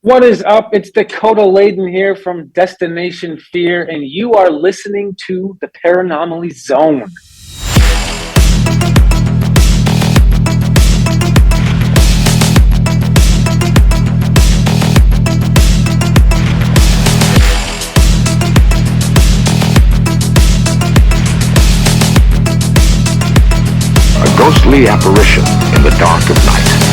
What is up? It's Dakota Layden here from Destination Fear, and you are listening to the Paranormal Zone. A ghostly apparition in the dark of night.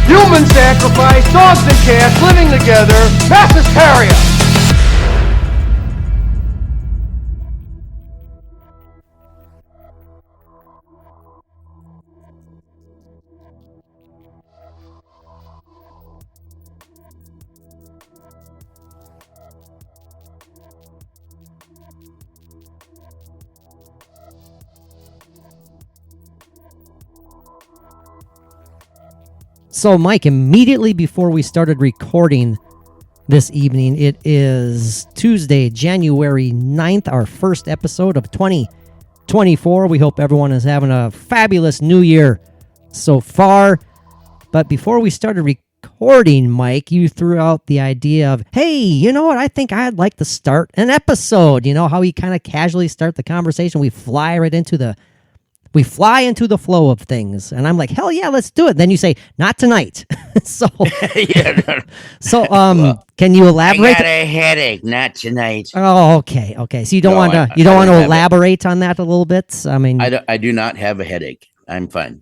Human sacrifice, dogs and cats living together, mass hysteria. So, Mike, immediately before we started recording this evening, it is Tuesday, January 9th, our first episode of 2024. We hope everyone is having a fabulous new year so far. But before we started recording, Mike, you threw out the idea of, hey, you know what? I think I'd like to start an episode. You know how we kind of casually start the conversation? We fly into the flow of things. And I'm like, hell yeah, let's do it. Then you say, not tonight. So, can you elaborate? I got a headache, not tonight. Oh, okay. So you don't want to elaborate on that a little bit? I mean, I do not have a headache. I'm fine.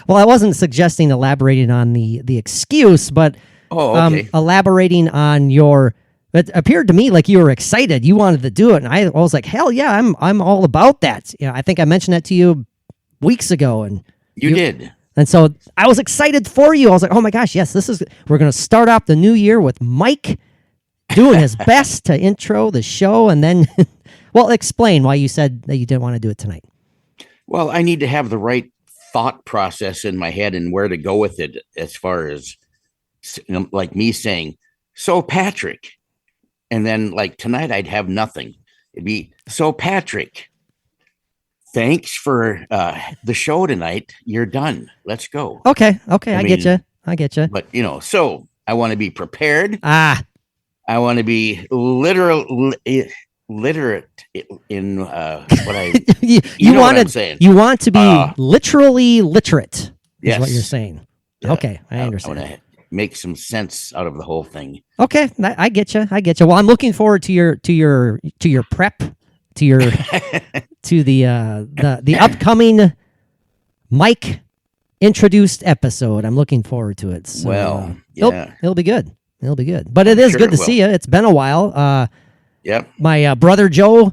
Well, I wasn't suggesting elaborating on the excuse, but elaborating on your. It appeared to me like you were excited. You wanted to do it, and I was like, "Hell yeah, I'm all about that." You know, I think I mentioned that to you weeks ago, and you did. And so I was excited for you. I was like, "Oh my gosh, yes, we're going to start off the new year with Mike doing his best to intro the show, and then, well, explain why you said that you didn't want to do it tonight." Well, I need to have the right thought process in my head and where to go with it, as far as, you know, like me saying, "So Patrick." And then, like, tonight, I'd have nothing. It'd be, "So, Patrick, thanks for the show tonight. You're done. Let's go." Okay. I get you. But, you know, so I want to be prepared. I want to be literate in what I... you know what I'm saying. You want to be literally literate, is what Yes. you're saying. Yeah. Okay, I understand. I want to make some sense out of the whole thing. Okay, I get you. Well, I'm looking forward to your prep, to your to the upcoming Mike introduced episode. I'm looking forward to it. So, Well, yeah. it'll be good. But it is Sure good it to will. see you. It's been a while. Yep. My brother Joe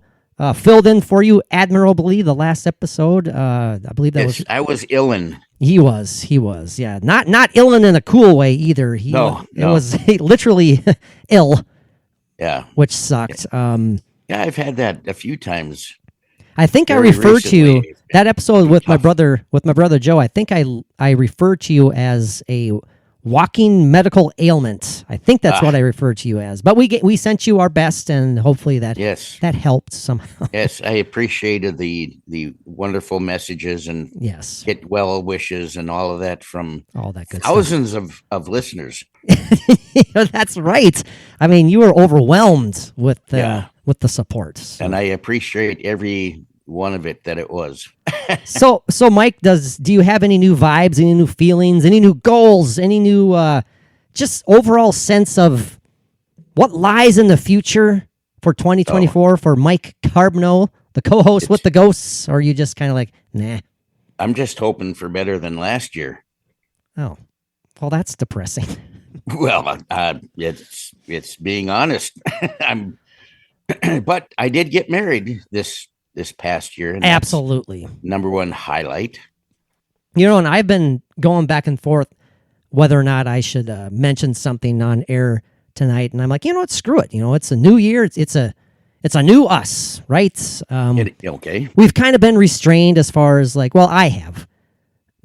filled in for you admirably the last episode. I believe that was. I was illin. He was, yeah. Not illin in a cool way either. It was literally ill, Yeah. which sucked. Yeah, I've had that a few times. I think I Very referred to you recently. that episode with my brother Joe. I think I referred to you as a walking medical ailment. I think that's what I referred to you as. But we sent you our best, and hopefully that helped somehow. Yes, I appreciated the wonderful messages and Yes, get well wishes and all of that from all that good thousands of listeners. stuff. That's right. I mean, you were overwhelmed with the support. So. And I appreciate every one of it that it was. So Mike, do you have any new vibes, any new feelings, any new goals, any new just overall sense of what lies in the future for 2024 for Mike Carbno, the co-host with the Ghosts? Or are you just kind of like, nah? I'm just hoping for better than last year. Oh, well, that's depressing. Well, it's being honest. But I did get married this past year. And that's Absolutely. number one highlight. You know, and I've been going back and forth whether or not I should mention something on air tonight, and I'm like, you know what, screw it. You know, it's a new year. It's a new us, right? Okay. We've kind of been restrained as far as like, well, I have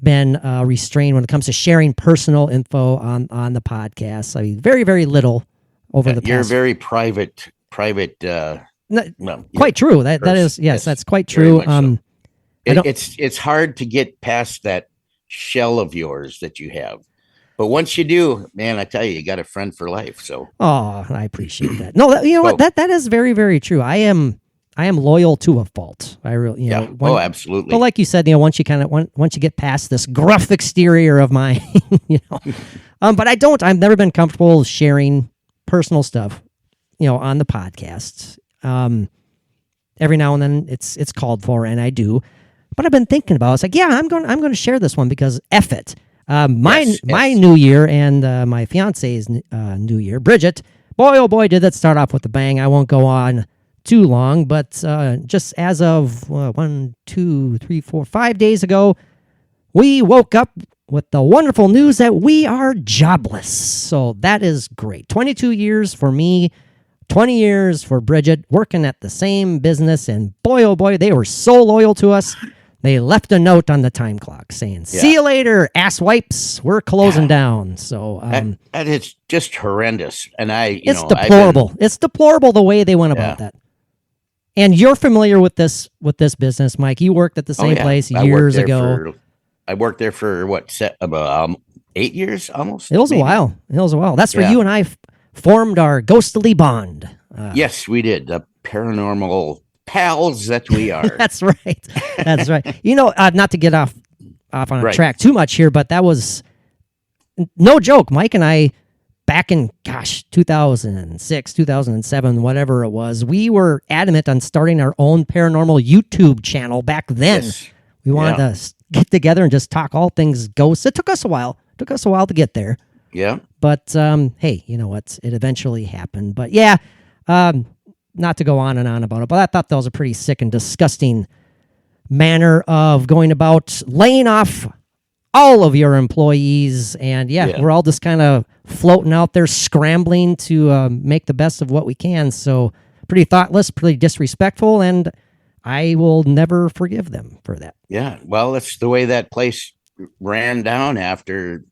been restrained when it comes to sharing personal info on the podcast. I mean, very, very little over the past. You're very private. Quite true. That is yes, that's quite true. So. It's hard to get past that shell of yours that you have. But once you do, man, I tell you, you got a friend for life. So, I appreciate that. No, what? That is very, very true. I am loyal to a fault. I really, absolutely. But like you said, once you get past this gruff exterior of mine, but I've never been comfortable sharing personal stuff, on the podcast. Every now and then it's called for, and I do. But I've been thinking about it. It's like, yeah, I'm going to share this one because F it. My new year and my fiance's new year, Bridget, boy, oh boy, did that start off with a bang. I won't go on too long, but just as of 5 days ago, we woke up with the wonderful news that we are jobless. So that is great. 22 years for me, 20 years for Bridget, working at the same business, and boy, oh boy, they were so loyal to us. They left a note on the time clock saying, "See you later, ass wipes. We're closing down." So that is just horrendous, and it's deplorable. It's deplorable the way they went about that. And you're familiar with this business, Mike. You worked at the same place years ago. I worked there for about 8 years, almost. It was a while. That's where you and I formed our ghostly bond. Yes, we did. The paranormal pals that we are. That's right. Not to get off on a track too much here, but that was no joke. Mike and I, back in 2006, 2007, whatever it was, we were adamant on starting our own paranormal YouTube channel back then. Yes. We wanted to get together and just talk all things ghosts. It took us a while. To get there. Yeah. But hey, you know what? It eventually happened. But yeah, not to go on and on about it, but I thought that was a pretty sick and disgusting manner of going about laying off all of your employees. And we're all just kind of floating out there, scrambling to make the best of what we can. So pretty thoughtless, pretty disrespectful, and I will never forgive them for that. Yeah, well, that's the way that place ran down after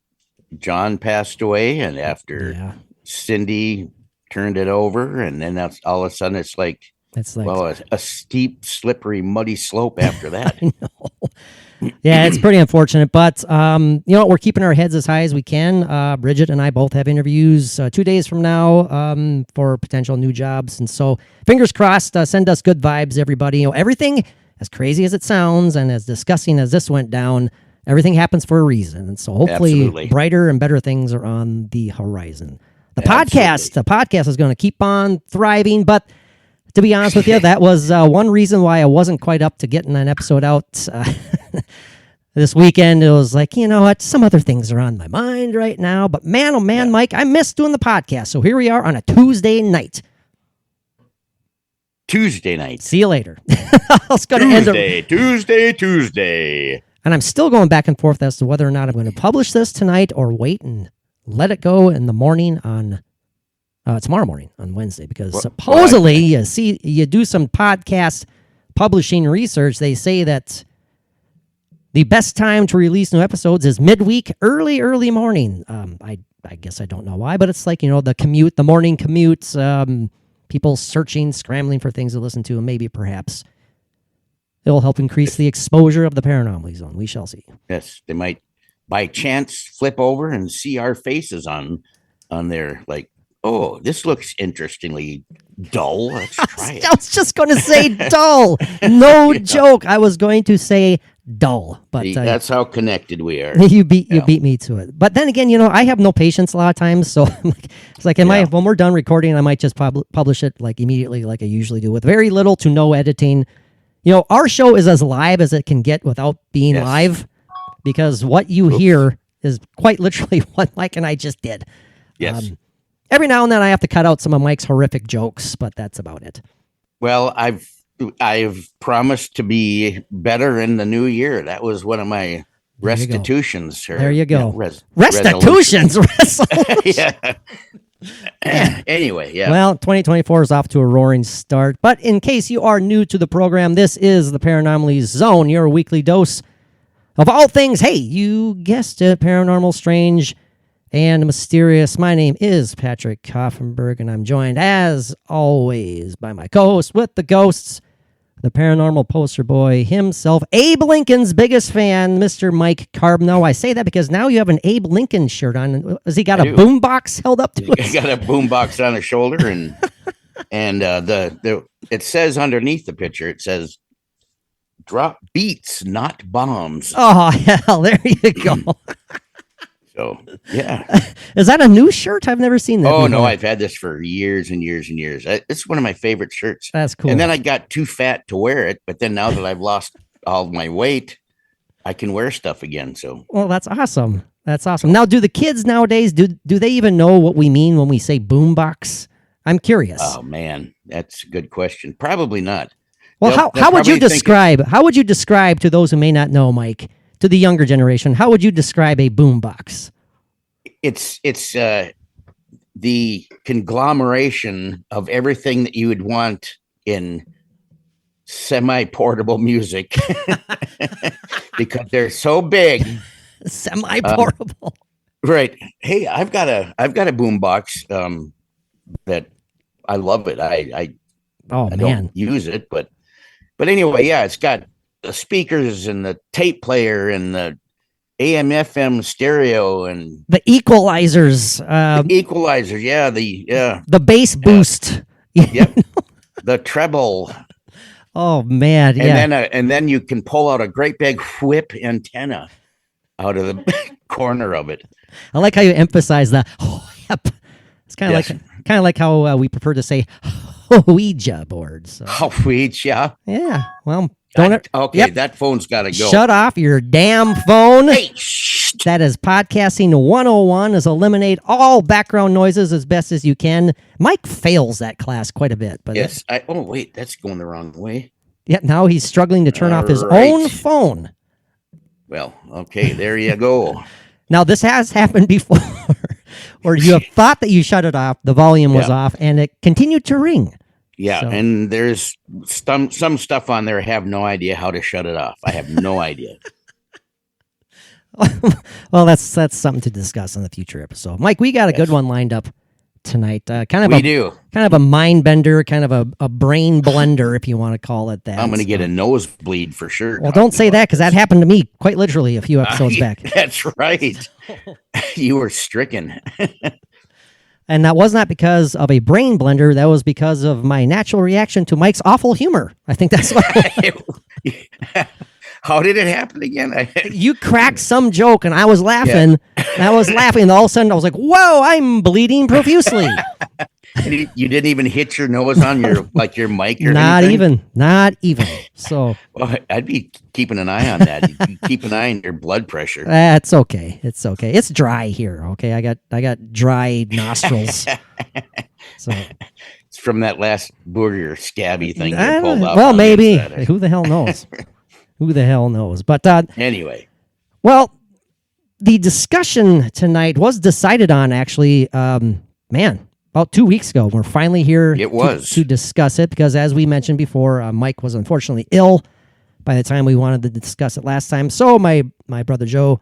John passed away and after Cindy turned it over, and then that's all of a sudden it's like a steep, slippery, muddy slope after that. I know. Yeah, it's pretty unfortunate, but we're keeping our heads as high as we can. Bridget and I both have interviews 2 days from now for potential new jobs, and so fingers crossed. Send us good vibes, everybody. Everything, as crazy as it sounds and as disgusting as this went down, everything happens for a reason, and so hopefully brighter and better things are on the horizon. The podcast is going to keep on thriving, but to be honest with you, that was one reason why I wasn't quite up to getting an episode out this weekend. It was like, you know what, some other things are on my mind right now, but man, oh man, Mike, I miss doing the podcast. So here we are on a Tuesday night. See you later. I was going to end Tuesday. And I'm still going back and forth as to whether or not I'm going to publish this tonight or wait and let it go in the morning on tomorrow morning on Wednesday, because supposedly you do some podcast publishing research. They say that the best time to release new episodes is midweek, early morning. I guess I don't know why, but it's like, the morning commute, people searching, scrambling for things to listen to, and maybe perhaps it'll help increase the exposure of the Paranormal Zone. We shall see. Yes, they might by chance flip over and see our faces on there, like, oh, this looks interestingly dull. Let's try it. I was just going to say dull. No joke. I was going to say dull, but that's how connected we are. You beat me to it. But then again, I have no patience a lot of times, so it's like, when we're done recording, I might just publish it like immediately, like I usually do, with very little to no editing. Our show is as live as it can get without being live, because what you hear is quite literally what Mike and I just did. Yes. Every now and then I have to cut out some of Mike's horrific jokes, but that's about it. Well, I've promised to be better in the new year. That was one of my restitutions. There you go. Restitutions. Yeah. Anyway, Well, 2024 is off to a roaring start. But in case you are new to the program, this is the Paranormal Zone, your weekly dose of all things, hey, you guessed it, paranormal, strange, and mysterious. My name is Patrick Koffenberg, and I'm joined, as always, by my co-host with the ghosts, the paranormal poster boy himself, Abe Lincoln's biggest fan, Mr. Mike Carbno. I say that because now you have an Abe Lincoln shirt on. Has he got a boombox held up to it? He got a boombox on his shoulder, and the it says underneath the picture, it says, "Drop beats, not bombs." Oh, hell, there you go. So, yeah. Is that a new shirt? I've never seen that Oh, before. no, I've had this for years and years and years. It's one of my favorite shirts. That's cool. And then I got too fat to wear it, but then now that I've lost all my weight, I can wear stuff again. So, well, that's awesome. That's awesome. Now, do the kids nowadays, do they even know what we mean when we say boombox? I'm curious. oh man, that's a good question. Probably not. Well, They'll how would you probably think describe? How would you describe to those who may not know, Mike, to the younger generation? How would you describe a boombox? it's the conglomeration of everything that you would want in semi-portable music because they're so big. Semi-portable. Right. Hey, I've got a boombox that I love it. I don't use it, but anyway, yeah, it's got the speakers and the tape player and the AM FM stereo and the equalizers. The bass boost. Yep. The treble. Oh man, and then you can pull out a great big whip antenna out of the corner of it. I like how you emphasize that. Oh, yep. It's kind of like how we prefer to say Ouija boards. So. Ouija. Yeah. Well, that phone's got to go. Shut off your damn phone. Hey, that is podcasting 101, is eliminate all background noises as best as you can. Mike fails that class quite a bit. But yes. Wait, that's going the wrong way. Yeah, now he's struggling to turn off his own phone. Well, okay, there you go. Now, this has happened before, where you have thought that you shut it off, the volume was off, and it continued to ring. Yeah, and there's some stuff on there I have no idea how to shut it off. I have no idea. Well, that's something to discuss in the future episode. Mike, we got a good one lined up tonight. Kind of a mind bender, kind of a brain blender, if you want to call it that. I'm going to get a nosebleed for sure. Well, don't say that, because that happened to me quite literally a few episodes back. That's right. You were stricken. And that was not because of a brain blender. That was because of my natural reaction to Mike's awful humor. I think that's what. How did it happen again? You cracked some joke, and I was laughing. Yeah. And I was laughing, and all of a sudden I was like, "Whoa! I'm bleeding profusely." You didn't even hit your nose on your mic or not anything? Not even. So, well, I'd be keeping an eye on that. You keep an eye on your blood pressure. That's okay. It's okay. It's dry here. Okay, I got dry nostrils. So it's from that last burger scabby thing you pulled off. Well, maybe. Who the hell knows? Who the hell knows? But anyway, well, the discussion tonight was decided on actually. About 2 weeks ago. We're finally here to discuss it because, as we mentioned before, Mike was unfortunately ill by the time we wanted to discuss it last time. So my brother Joe,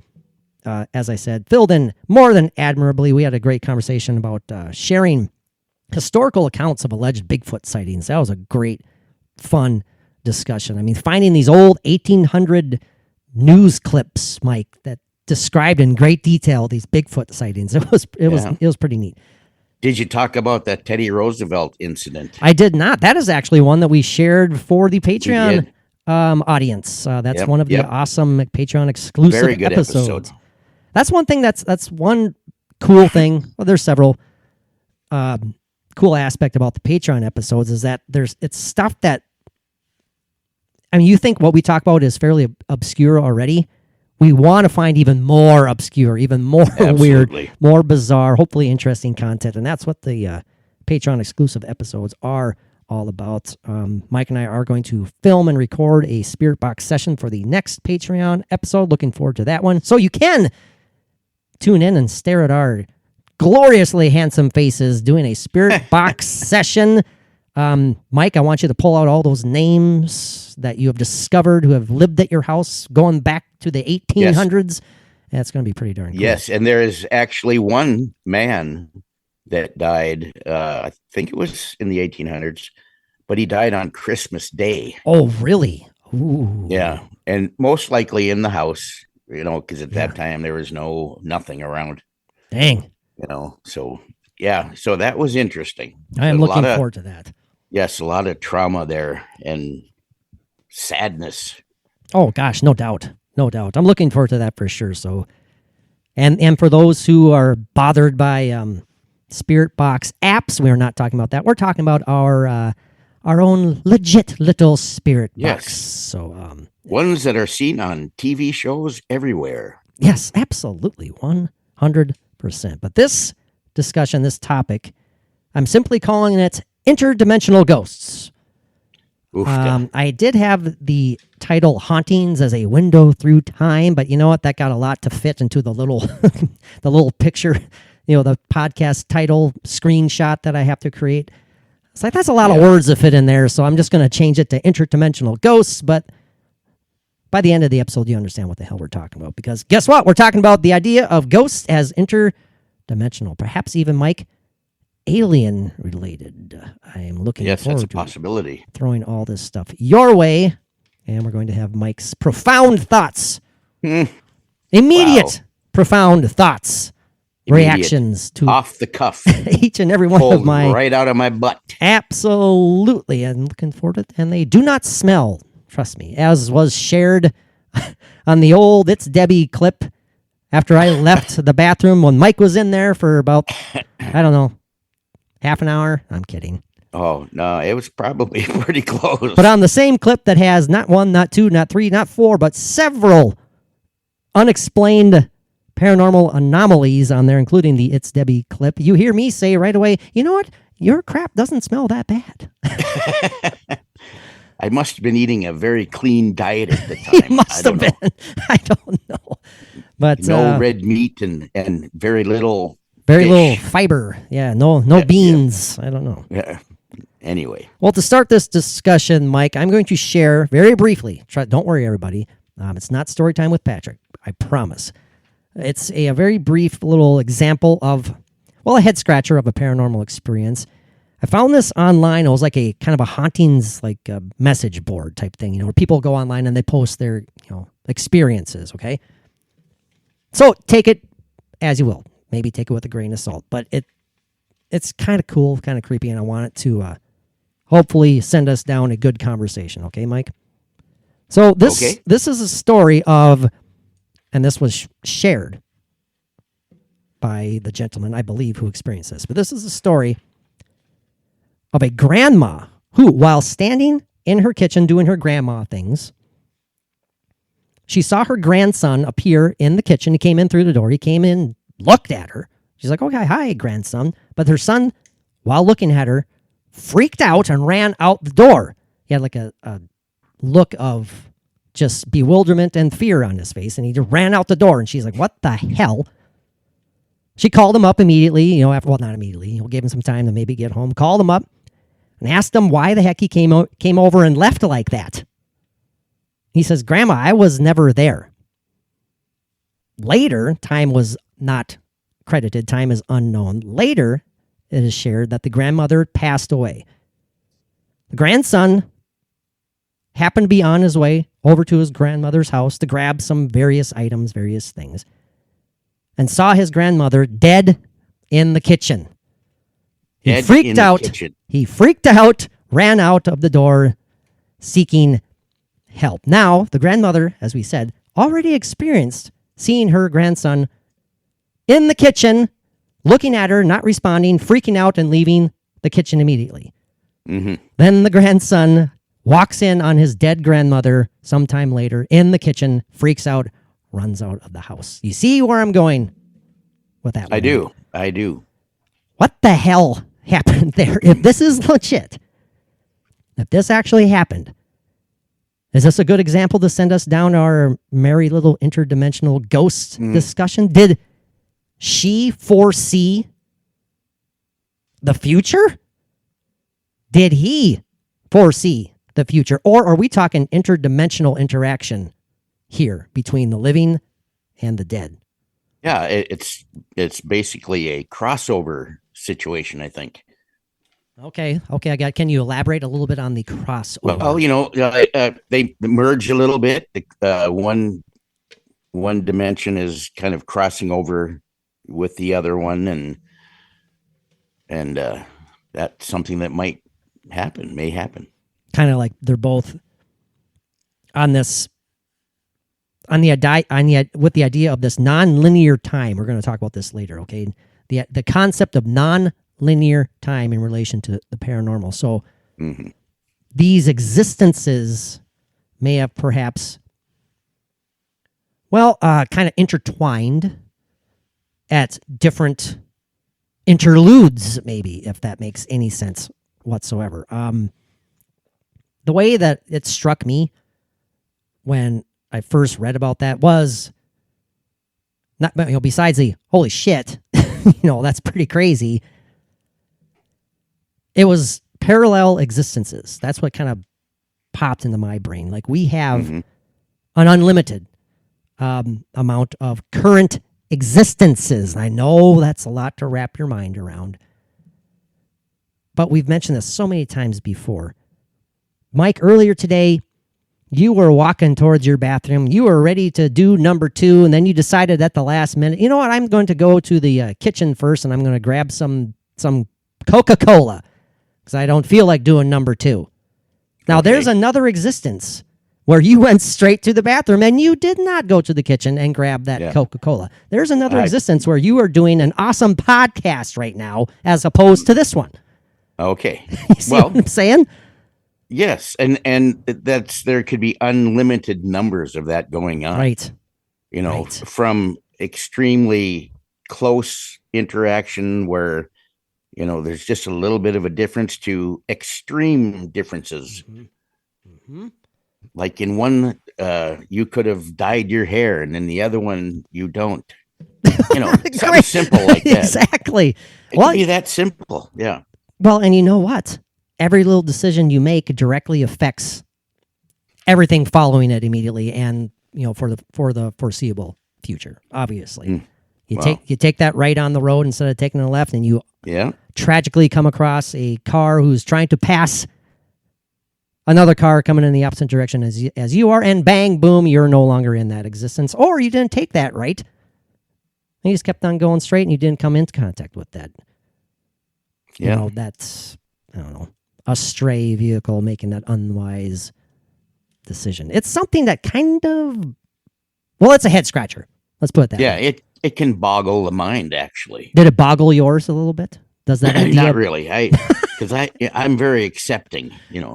as I said, filled in more than admirably. We had a great conversation about sharing historical accounts of alleged Bigfoot sightings. That was a great, fun discussion. I mean, finding these old 1800 news clips, Mike, that described in great detail these Bigfoot sightings. It was pretty neat. Did you talk about that Teddy Roosevelt incident? I did not. That is actually one that we shared for the Patreon audience. That's one of the awesome Patreon exclusive Very good episodes. That's one thing. That's one cool thing. Well, there's several cool aspect about the Patreon episodes is that it's stuff that, I mean, you think what we talk about is fairly obscure already. We want to find even more obscure, even more weird, more bizarre, hopefully interesting content. And that's what the Patreon exclusive episodes are all about. Mike and I are going to film and record a Spirit Box session for the next Patreon episode. Looking forward to that one. So you can tune in and stare at our gloriously handsome faces doing a Spirit Box session. Mike, I want you to pull out all those names that you have discovered who have lived at your house going back to the 1800s That's going to be pretty darn cool. Yes, and there is actually one man that died. I think it was in the 1800s, but he died on Christmas Day. Oh, really? Ooh. Yeah, and most likely in the house, because at that time there was nothing around. Dang. So yeah, so that was interesting. I am looking forward to that. Yes, a lot of trauma there and sadness. Oh gosh, no doubt. No doubt. I'm looking forward to that for sure. So and for those who are bothered by Spirit Box apps, we're not talking about that. We're talking about our own legit little Spirit Box. Yes. So ones that are seen on TV shows everywhere. Yes, absolutely. 100%. But this discussion, this topic, I'm simply calling it Interdimensional Ghosts. I did have the title Hauntings as a Window Through Time, but you know what? That got a lot to fit into the little the little picture, the podcast title screenshot that I have to create. It's like, that's a lot of words to fit in there, so I'm just going to change it to Interdimensional Ghosts, but by the end of the episode, you understand what the hell we're talking about, because guess what? We're talking about the idea of ghosts as interdimensional, perhaps even, Mike, alien related. I am looking forward that's a possibility. Throwing all this stuff your way, and we're going to have Mike's profound thoughts. Immediate profound thoughts. Reactions to off the cuff. Each and every one of my right out of my butt. Absolutely. I'm looking forward to it. And they do not smell, trust me, as was shared on the old It's Debbie clip after I left the bathroom when Mike was in there for about, I don't know, half an hour. I'm kidding. Oh, no, it was probably pretty close. But on the same clip that has not one, not two, not three, not four, but several unexplained paranormal anomalies on there, including the It's Debbie clip, you hear me say right away, you know what? Your crap doesn't smell that bad. I must have been eating a very clean diet at the time. He must have been. I don't know. But no red meat and very little little fiber. Yeah, no beans. Yeah. I don't know. Yeah. Anyway. Well, to start this discussion, Mike, I'm going to share very briefly. Don't worry, everybody. It's not story time with Patrick. I promise. It's a very brief little example of, a head scratcher of a paranormal experience. I found this online. It was like a kind of a hauntings, like a message board type thing, where people go online and they post their, experiences. Okay. So take it as you will. Maybe take it with a grain of salt, but it's kind of cool, kind of creepy, and I want it to hopefully send us down a good conversation. Okay, Mike? So this is a story of, and this was shared by the gentleman, I believe, who experienced this. But this is a story of a grandma who, while standing in her kitchen doing her grandma things, she saw her grandson appear in the kitchen. He came in through the door. He came in, looked at her. She's like, okay, hi, grandson. But her son, while looking at her, freaked out and ran out the door. He had like a look of just bewilderment and fear on his face, and he just ran out the door. And she's like, what the hell? She called him up immediately, not immediately, gave him some time to maybe get home, called him up and asked him why the heck he came over and left like that. He says, Grandma, I was never there. Later, time was not credited, time is unknown. Later, it is shared that the grandmother passed away. The grandson happened to be on his way over to his grandmother's house to grab some various items, various things, and saw his grandmother dead in the kitchen. He freaked out. He freaked out, ran out of the door seeking help. Now, the grandmother, as we said, already experienced seeing her grandson in the kitchen, looking at her, not responding, freaking out, and leaving the kitchen immediately. Mm-hmm. Then the grandson walks in on his dead grandmother sometime later in the kitchen, freaks out, runs out of the house. You see where I'm going with that? I do. What the hell happened there? If this is legit, if this actually happened, is this a good example to send us down our merry little interdimensional ghost discussion? Did she foresee the future? Did he foresee the future? Or are we talking interdimensional interaction here between the living and the dead. Yeah, it's basically a crossover situation, I think. Okay, I got. Can you elaborate a little bit on the crossover? Well, they merge a little bit. One dimension is kind of crossing over with the other one, and that's something that may happen. Kind of like they're both on this with the idea of this non-linear time. We're going to talk about this later, okay? The concept of non-linear time in relation to the paranormal. So these existences may have perhaps, kind of intertwined at different interludes, maybe, if that makes any sense whatsoever. The way that it struck me when I first read about that was not, besides the holy shit, that's pretty crazy. It was parallel existences. That's what kind of popped into my brain. Like we have an unlimited amount of current existences. I know that's a lot to wrap your mind around, but we've mentioned this so many times before. Mike, earlier today, you were walking towards your bathroom. You were ready to do number 2, and then you decided at the last minute, you know what? I'm going to go to the kitchen first, and I'm going to grab some Coca-Cola because I don't feel like doing number 2. Now, there's another existence where you went straight to the bathroom and you did not go to the kitchen and grab that Coca-Cola. There's another existence where you are doing an awesome podcast right now as opposed to this one. Okay. You see what I'm saying? Yes, and there could be unlimited numbers of that going on. Right. From extremely close interaction where, there's just a little bit of a difference to extreme differences. Like in one, you could have dyed your hair, and in the other one, you don't. Something simple like that. Exactly. It could be that simple. Yeah. Well, and you know what? Every little decision you make directly affects everything following it immediately, and for the foreseeable future. Obviously, you take that right on the road instead of taking the left, and you tragically come across a car who's trying to pass another car coming in the opposite direction as you are, and bang, boom, you're no longer in that existence, or you didn't take that right. You just kept on going straight, and you didn't come into contact with that. That's, I don't know, a stray vehicle making that unwise decision. It's something that kind of, it's a head scratcher. Let's put it that way. Yeah, it can boggle the mind, actually. Did it boggle yours a little bit? Does that idea? Not really. Because I'm very accepting,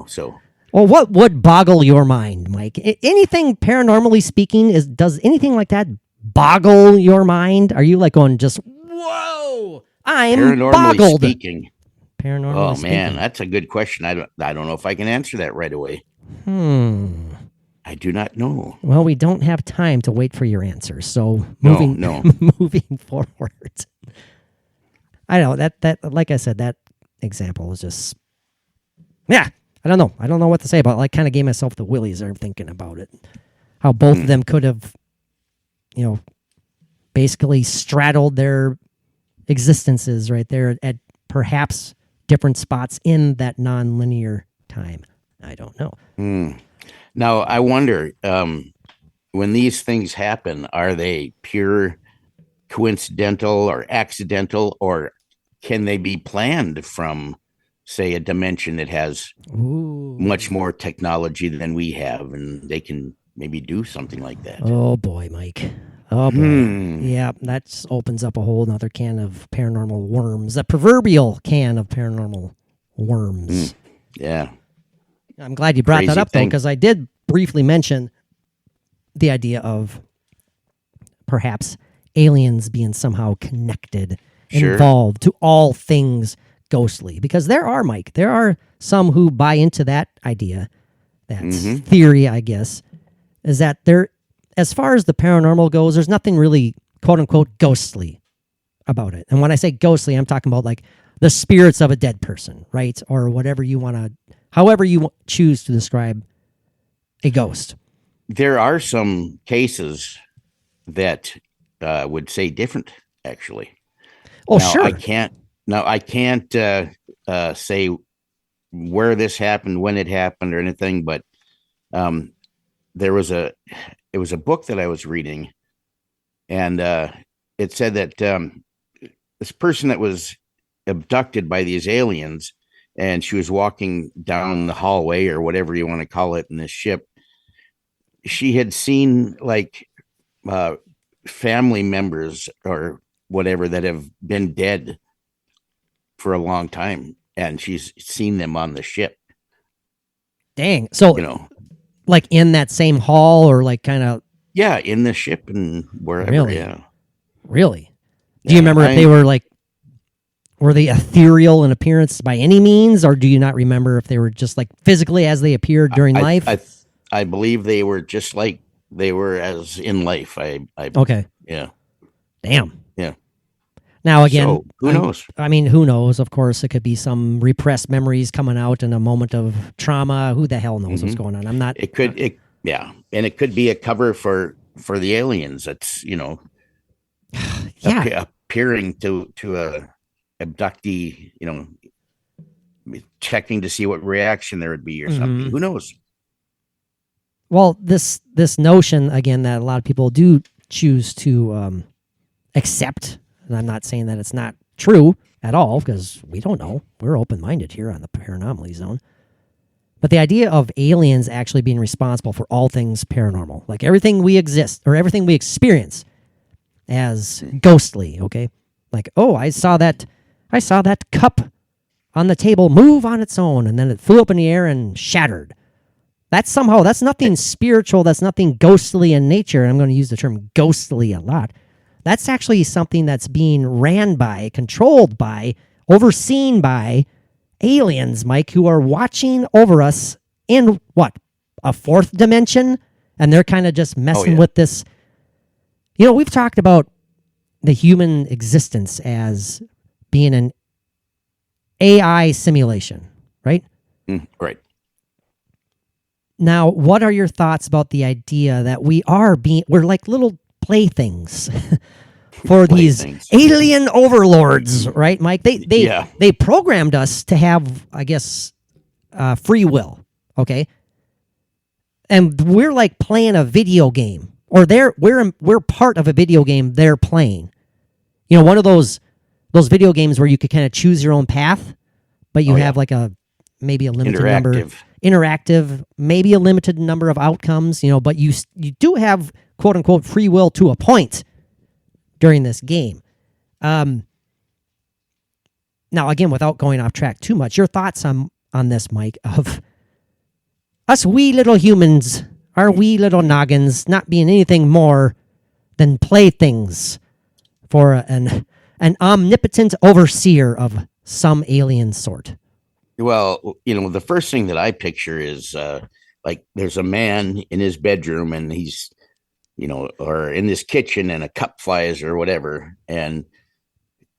so. Well, what would boggle your mind, Mike? Anything paranormally speaking, does anything like that boggle your mind? Are you like going just, whoa, I'm paranormally boggled? Speaking. Paranormally speaking. Man, that's a good question. I don't know if I can answer that right away. I do not know. Well, we don't have time to wait for your answer. So moving forward. I know that like I said, that example was just, I don't know. I don't know what to say about it. I kind of gave myself the willies there thinking about it. How both of them could have, basically straddled their existences right there at perhaps different spots in that non-linear time. I don't know. Now, I wonder, when these things happen, are they pure coincidental or accidental, or can they be planned from, say, a dimension that has much more technology than we have, and they can maybe do something like that? Oh, boy, Mike. Oh, boy. Yeah, that opens up a whole other can of paranormal worms. The proverbial can of paranormal worms. Yeah. I'm glad you brought that up, though, because I did briefly mention the idea of perhaps aliens being somehow connected, involved to all things ghostly. Because there are some who buy into that idea, that theory, I guess, is that as far as the paranormal goes, there's nothing really, quote unquote, ghostly about it. And when I say ghostly, I'm talking about like the spirits of a dead person, right? Or whatever you want to, however you choose to describe a ghost. There are some cases that would say different, actually. Oh, Now, sure. I can't say where this happened, when it happened, or anything, but um, it was a book that I was reading, and it said that this person that was abducted by these aliens, and she was walking down the hallway or whatever you want to call it in this ship. She had seen like uh, family members or whatever that have been dead for a long time, and she's seen them on the ship. Dang. So, You know, like in that same hall, or like kind of yeah, in the ship and wherever. Really? Yeah. really? Do you Yeah, remember if they were like, were they ethereal in appearance by any means, or do you not remember if they were just like physically as they appeared during life? I believe they were just like they were as in life. Okay. Yeah. Damn. Yeah. Now again, So, who knows? I mean, who knows? Of course, it could be some repressed memories coming out in a moment of trauma. Who the hell knows what's going on? I'm not. Yeah, and it could be a cover for the aliens. That's Yeah. appearing to a abductee. Checking to see what reaction there would be or something. Who knows? Well, this notion again that a lot of people do choose to accept, and I'm not saying that it's not true at all, because we don't know. We're open-minded here on the Paranormal Zone. But the idea of aliens actually being responsible for all things paranormal, like everything we exist or everything we experience as ghostly, okay? Like, oh, I saw that cup on the table move on its own, and then it flew up in the air and shattered. That's nothing spiritual. That's nothing ghostly in nature. And I'm going to use the term ghostly a lot. That's actually something that's being ran by, controlled by, overseen by aliens, Mike, who are watching over us in what? A fourth dimension? And they're kind of just messing with this. We've talked about the human existence as being an AI simulation, right? Right. Now, what are your thoughts about the idea that we're like little playthings for these alien overlords, right, Mike? They programmed us to have, I guess, free will, okay? And we're like playing a video game, or we're part of a video game they're playing. One of those video games where you could kind of choose your own path, but you have like maybe a limited number. Interactive, maybe a limited number of outcomes, but you do have quote unquote free will to a point during this game. Now, again, without going off track too much, your thoughts on this, Mike, of us wee little humans, our wee little noggins, not being anything more than playthings for an omnipotent overseer of some alien sort. Well, the first thing that I picture is like there's a man in his bedroom and he's, or in this kitchen and a cup flies or whatever. And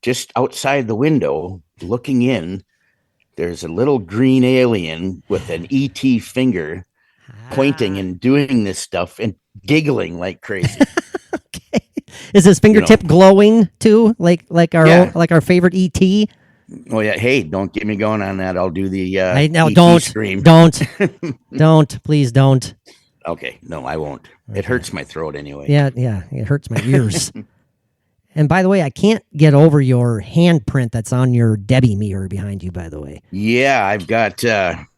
just outside the window looking in, there's a little green alien with an ET finger pointing and doing this stuff and giggling like crazy. Okay. Is his fingertip glowing too? Like our favorite ET? Oh yeah. Hey, don't get me going on that. I'll do the don't scream. Don't, please don't. Okay. No, I won't. Okay. It hurts my throat anyway. Yeah. It hurts my ears. And by the way, I can't get over your handprint that's on your Debbie mirror behind you, by the way. Yeah, I've got a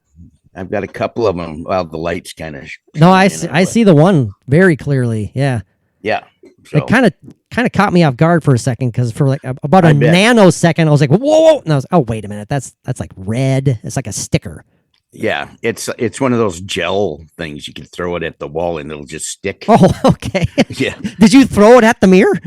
couple of them. Well, the light's kind of No, I see the one very clearly. Yeah. Yeah. So. It kind of caught me off guard for a second, because for like about a nanosecond I was like, whoa, and I was, oh, wait a minute, that's like red. It's like a sticker. Yeah, it's one of those gel things. You can throw it at the wall and it'll just stick. Oh, okay. Yeah. Did you throw it at the mirror?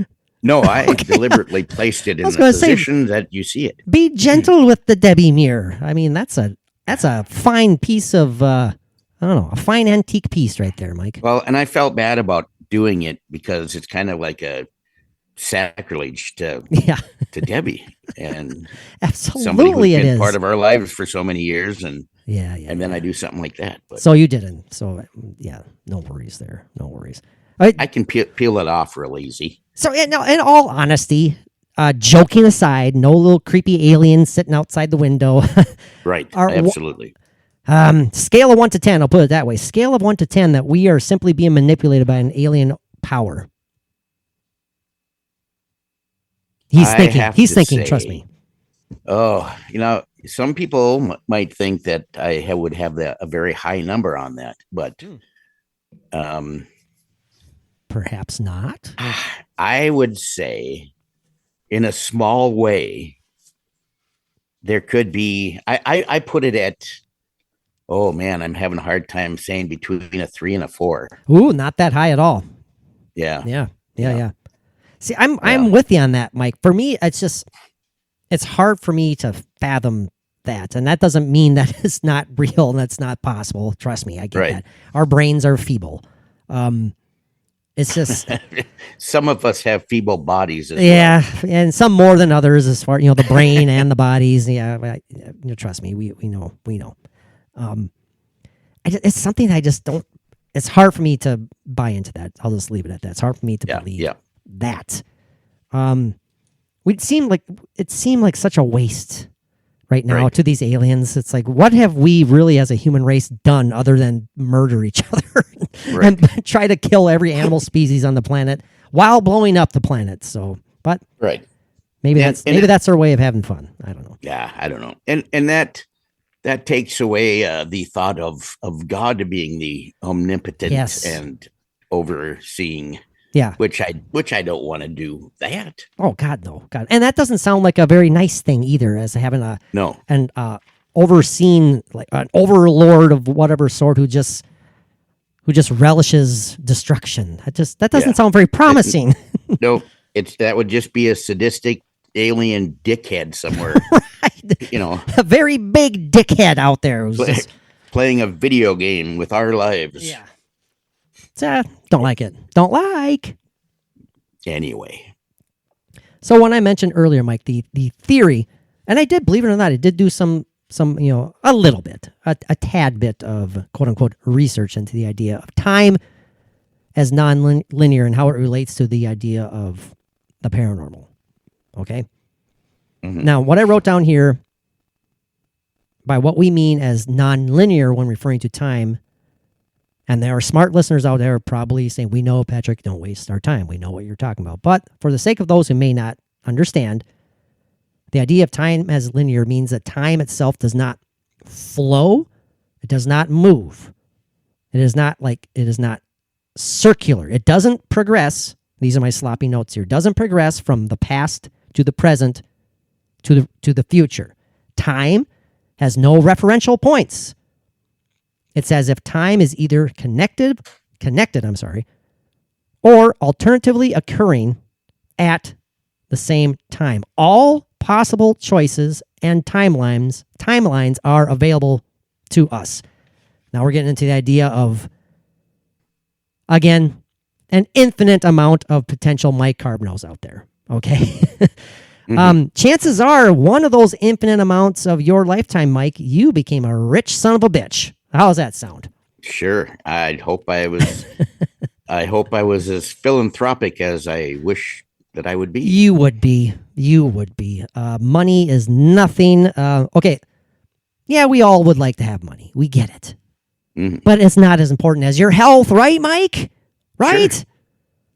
No, I deliberately placed it in the position that you see it. Be gentle with the Debbie mirror. I mean, that's a fine piece of I don't know, a fine antique piece right there, Mike. Well, and I felt bad about doing it because it's kind of like a sacrilege to Debbie, and absolutely somebody who's it been is part of our lives for so many years, and and then I do something like that. But. So you didn't. So yeah, no worries there. No worries. I can peel it off real easy. So, in all honesty, joking aside, no little creepy alien sitting outside the window. Right. Our- Absolutely. Scale of 1 to 10, I'll put it that way. Scale of 1 to 10 that we are simply being manipulated by an alien power. He's thinking, trust me. Oh, some people might think that I would have a very high number on that, but Perhaps not. I would say in a small way, there could be, I put it at, oh man, I'm having a hard time saying between a 3 and a 4. Ooh, not that high at all. Yeah. Yeah. See, I'm with you on that, Mike. For me, it's hard for me to fathom that. And that doesn't mean that it's not real and that's not possible. Trust me, I get that. Our brains are feeble. It's just some of us have feeble bodies as well. And some more than others as far, the brain and the bodies. Yeah, trust me, we know. It's something I just don't, it's hard for me to buy into that. I'll just leave it at that. It's hard for me to believe that. It seemed like such a waste right now to these aliens. It's like, what have we really as a human race done other than murder each other and try to kill every animal species on the planet while blowing up the planet? So, but maybe that's our way of having fun. I don't know. Yeah, I don't know. And that takes away the thought of God being the omnipotent and overseeing. Yeah, which I don't want to do that. Oh God, no, God, and that doesn't sound like a very nice thing either. As having an overseen, like an overlord of whatever sort who just relishes destruction. That doesn't sound very promising. No, that would just be a sadistic alien dickhead somewhere. Right. A very big dickhead out there who's playing a video game with our lives. Yeah. Don't like it. Don't like. Anyway. So when I mentioned earlier, Mike, the theory, and I did, believe it or not, I did do some a little bit, a tad bit of quote unquote research into the idea of time as non-linear and how it relates to the idea of the paranormal. Okay. Mm-hmm. Now, what I wrote down here, by what we mean as non-linear when referring to time, and there are smart listeners out there probably saying, we know, Patrick, don't waste our time. We know what you're talking about. But for the sake of those who may not understand, the idea of time as linear means that time itself does not flow. It does not move. It is not circular. It doesn't progress. These are my sloppy notes here. It doesn't progress from the past to the present to the future. Time has no referential points. It's as if time is either connected, or alternatively occurring at the same time. All possible choices and timelines are available to us. Now we're getting into the idea of, again, an infinite amount of potential Mike Carbnos out there. Okay. Chances are one of those infinite amounts of your lifetime, Mike, you became a rich son of a bitch. How does that sound? Sure. I hope I was as philanthropic as I wish that I would be. You would be. Money is nothing. Okay. Yeah, we all would like to have money. We get it. Mm-hmm. But it's not as important as your health, right, Mike? Right? Sure.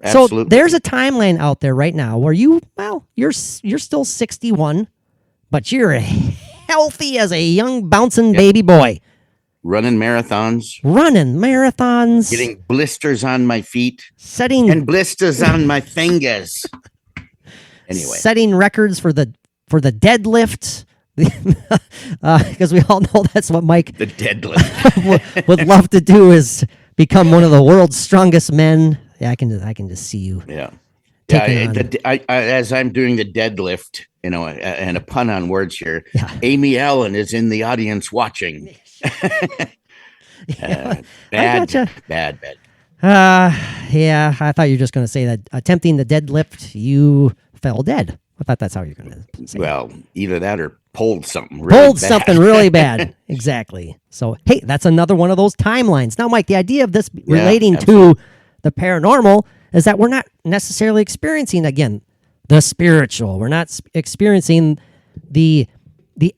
Absolutely. So there's a timeline out there right now where you're still 61, but you're healthy as a young bouncing baby boy. Running marathons. Getting blisters on my feet. And blisters on my fingers. Anyway. Setting records for the deadlift. Because we all know that's what Mike the deadlift would love to do, is become one of the world's strongest men. Yeah, I can just see you. Yeah. As I'm doing the deadlift, and a pun on words here. Yeah. Amy Allen is in the audience watching. Bad. Yeah, I thought you were just going to say that attempting the deadlift, you fell dead. I thought that's how you're going to say it. Either that or pulled something really bad. Exactly. So, hey, that's another one of those timelines. Now, Mike, the idea of this relating to the paranormal is that we're not necessarily experiencing, again, the spiritual. We're not experiencing the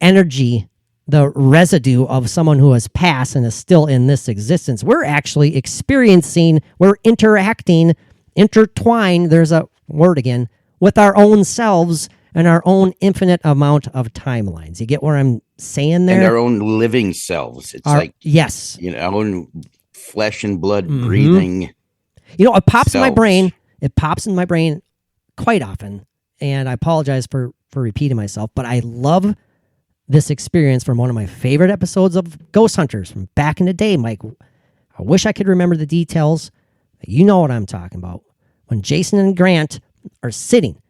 energy, the residue of someone who has passed and is still in this existence. We're actually experiencing, we're interacting, intertwined, there's a word again, with our own selves and our own infinite amount of timelines. You get what I'm saying there? And our own living selves. It's like, yes, our own flesh and blood breathing. It pops in my selves. brain. It pops in my brain quite often, and I apologize for repeating myself, but I love this experience from one of my favorite episodes of Ghost Hunters from back in the day, Mike. I wish I could remember the details. You know what I'm talking about. When Jason and Grant are sitting,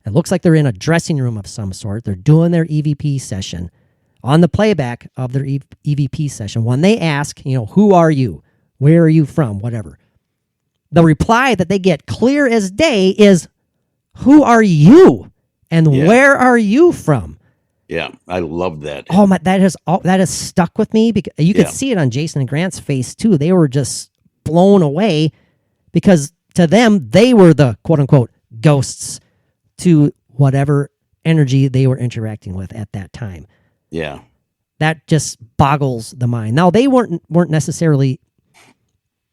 it looks like they're in a dressing room of some sort. They're doing their EVP session. On the playback of their EVP session, when they ask, who are you? Where are you from? Whatever. The reply that they get clear as day is, who are you? And where are you from? Yeah, I love that. Oh my, that has stuck with me because you could see it on Jason and Grant's face too. They were just blown away because to them, they were the quote unquote ghosts to whatever energy they were interacting with at that time. Yeah. That just boggles the mind. Now they weren't necessarily,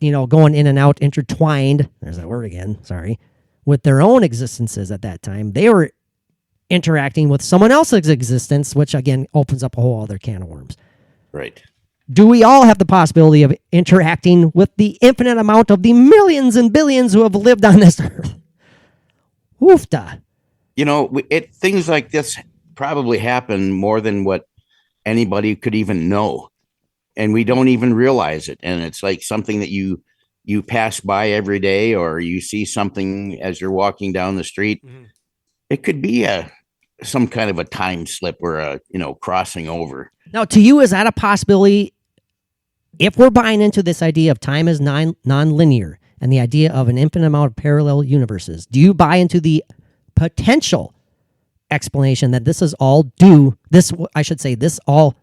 going in and out, intertwined. There's that word again. Sorry, with their own existences at that time. They were interacting with someone else's existence, which again opens up a whole other can of worms. Right. Do we all have the possibility of interacting with the infinite amount of the millions and billions who have lived on this earth? Oofta. Things like this probably happen more than what anybody could even know. And we don't even realize it. And it's like something that you pass by every day, or you see something as you're walking down the street. Mm-hmm. It could be some kind of a time slip or a crossing over. Now, to you, is that a possibility? If we're buying into this idea of time as non-linear and the idea of an infinite amount of parallel universes, do you buy into the potential explanation that this is all this all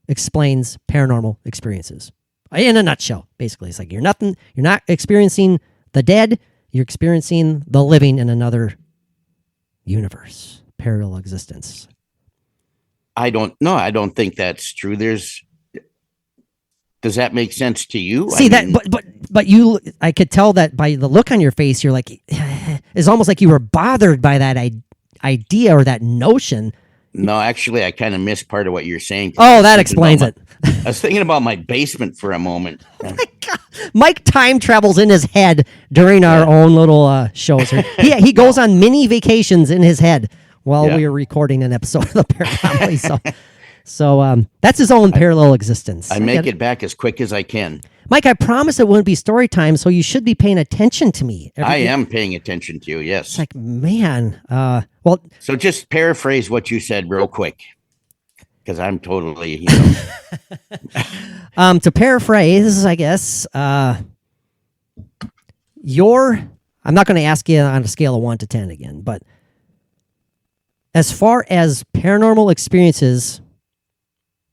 explains paranormal experiences? In a nutshell, basically, it's like you're not experiencing the dead, you're experiencing the living in another universe, parallel existence. I don't think that's true. Does that make sense to you? See, but you, I could tell that by the look on your face, you're like, it's almost like you were bothered by that idea or that notion. No, actually, I kind of missed part of what you're saying. Oh, that explains it. I was thinking about my basement for a moment. Oh my God. Mike time travels in his head during our own little shows. He goes on mini vacations in his head while we are recording an episode of the Paranormal. So that's his own parallel existence. I make it back as quick as I can. Mike, I promise it wouldn't be story time, so you should be paying attention to me. I am paying attention to you, yes. It's like, man, So just paraphrase what you said real quick, because I'm totally, To paraphrase, I guess, I'm not going to ask you on a scale of 1 to 10 again, but as far as paranormal experiences,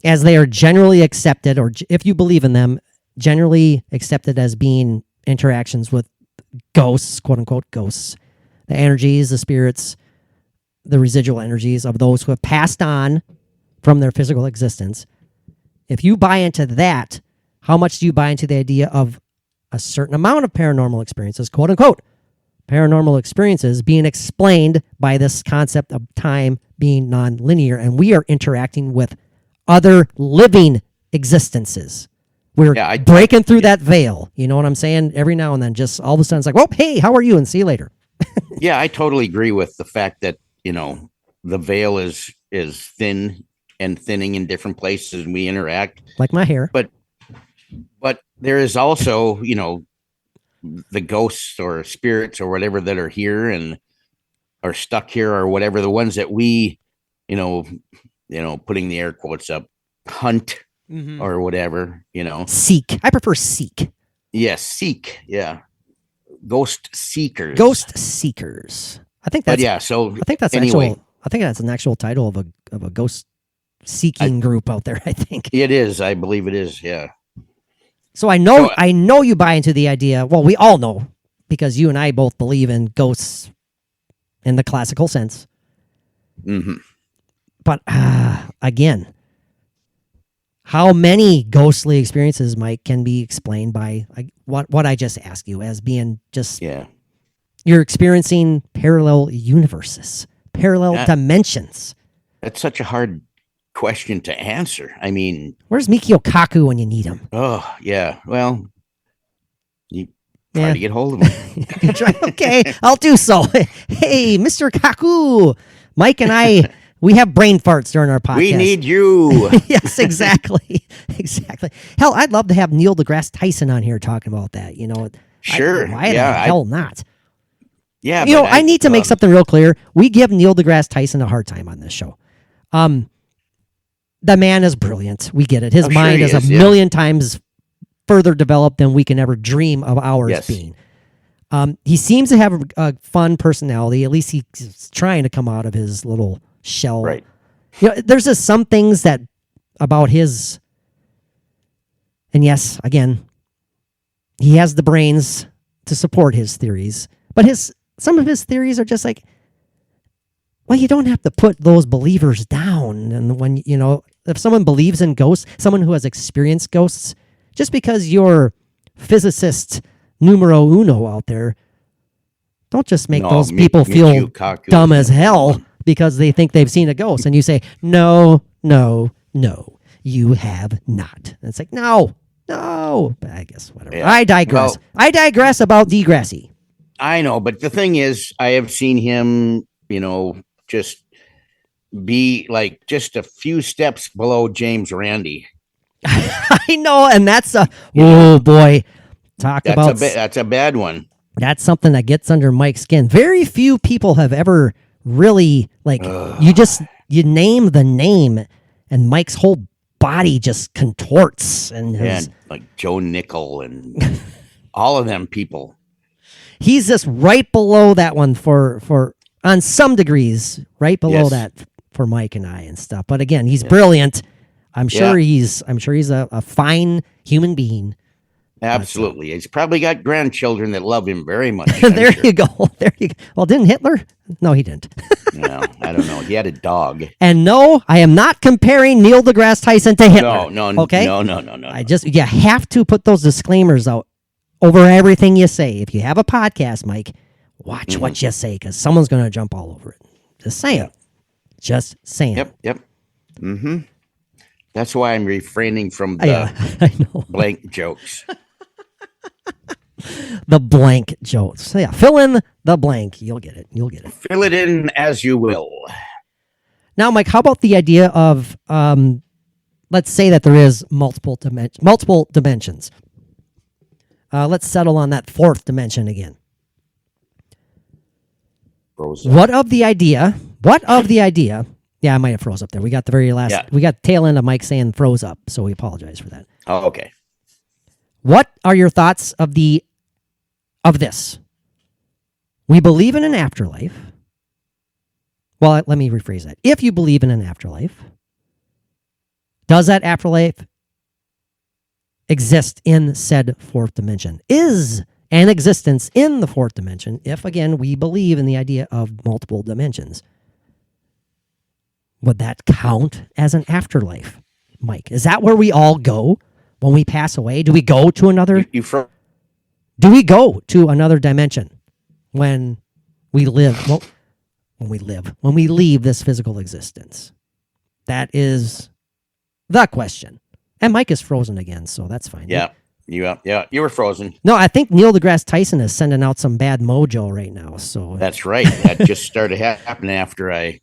as they are generally accepted, or if you believe in them, generally accepted as being interactions with ghosts, quote unquote ghosts, the energies, the spirits, the residual energies of those who have passed on from their physical existence. If you buy into that, how much do you buy into the idea of a certain amount of paranormal experiences, quote unquote, paranormal experiences being explained by this concept of time being non-linear, and we are interacting with other living existences? We're breaking through that veil. You know what I'm saying? Every now and then, just all of a sudden, it's like, well, hey, how are you? And see you later. Yeah, I totally agree with the fact that, the veil is thin and thinning in different places and we interact. Like my hair. But there is also, the ghosts or spirits or whatever that are here and are stuck here or whatever, the ones that we, putting the air quotes up, hunt or whatever, Seek. I prefer seek. Yes, seek. Yeah. Ghost seekers. Ghost seekers. I think that's I think that's an actual title of a ghost seeking group out there, I think. It is. I believe it is. Yeah. So I know you buy into the idea. Well, we all know because you and I both believe in ghosts in the classical sense. Mm-hmm. But again, how many ghostly experiences, Mike, can be explained by what I just asked you as being just you're experiencing parallel universes, parallel dimensions. That's such a hard question to answer. I mean, where's Mikio Kaku when you need him? Oh, yeah. Well, you try to get hold of him. Okay, I'll do so. Hey, Mr. Kaku, Mike and I, we have brain farts during our podcast. We need you. Yes, exactly. Exactly. Hell, I'd love to have Neil deGrasse Tyson on here talking about that. Sure. Why the hell not? Yeah. I need to make something real clear. We give Neil deGrasse Tyson a hard time on this show. The man is brilliant. We get it. His mind is a million times further developed than we can ever dream of ours being. He seems to have a fun personality. At least he's trying to come out of his little shell. Right. There's just some things that about his, and yes, again, he has the brains to support his theories, but some of his theories are just like, well, you don't have to put those believers down. And when, if someone believes in ghosts, someone who has experienced ghosts, just because you're physicist numero uno out there, don't just make those people feel dumb as hell because they think they've seen a ghost. And you say, no, you have not. And it's like, no. But I guess whatever. Yeah. I digress. Well, I digress about Degrassi. I know, but the thing is, I have seen him, just be like just a few steps below James Randi. I know, and that's boy, that's a bad one. That's something that gets under Mike's skin. Very few people have ever really you name the name, and Mike's whole body just contorts and like Joe Nickel and all of them people. He's just right below that one for on some degrees, right below that for Mike and I and stuff. But again, he's brilliant. I'm sure he's a fine human being. Absolutely. He's probably got grandchildren that love him very much. There you go. Well, didn't Hitler? No, he didn't. No, I don't know. He had a dog. And no, I am not comparing Neil deGrasse Tyson to Hitler. No. Okay? No. You have to put those disclaimers out over everything you say. If you have a podcast, Mike, watch what you say, because someone's going to jump all over it. Just saying. Just saying. Yep. Mm-hmm. That's why I'm refraining from the blank jokes. The blank jokes. So fill in the blank. You'll get it. Fill it in as you will. Now, Mike, how about the idea of, let's say that there is multiple dimensions. Let's settle on that fourth dimension again. What of the idea? Yeah, I might have froze up there. We got the very last. Yeah. We got the tail end of Mike saying froze up, so we apologize for that. Oh, okay. What are your thoughts of this? We believe in an afterlife. Well, let me rephrase that. If you believe in an afterlife, does that afterlife exist in said fourth dimension? Is an existence in the fourth dimension, if again we believe in the idea of multiple dimensions, would that count as an afterlife, Mike? Is that where we all go when we pass away? Do we go to another? Do we go to another dimension when we live? Well, when we leave this physical existence, that is the question. And Mike is frozen again, so that's fine. Yeah, you were frozen. No, I think Neil deGrasse Tyson is sending out some bad mojo right now. So that's right. That just started happening after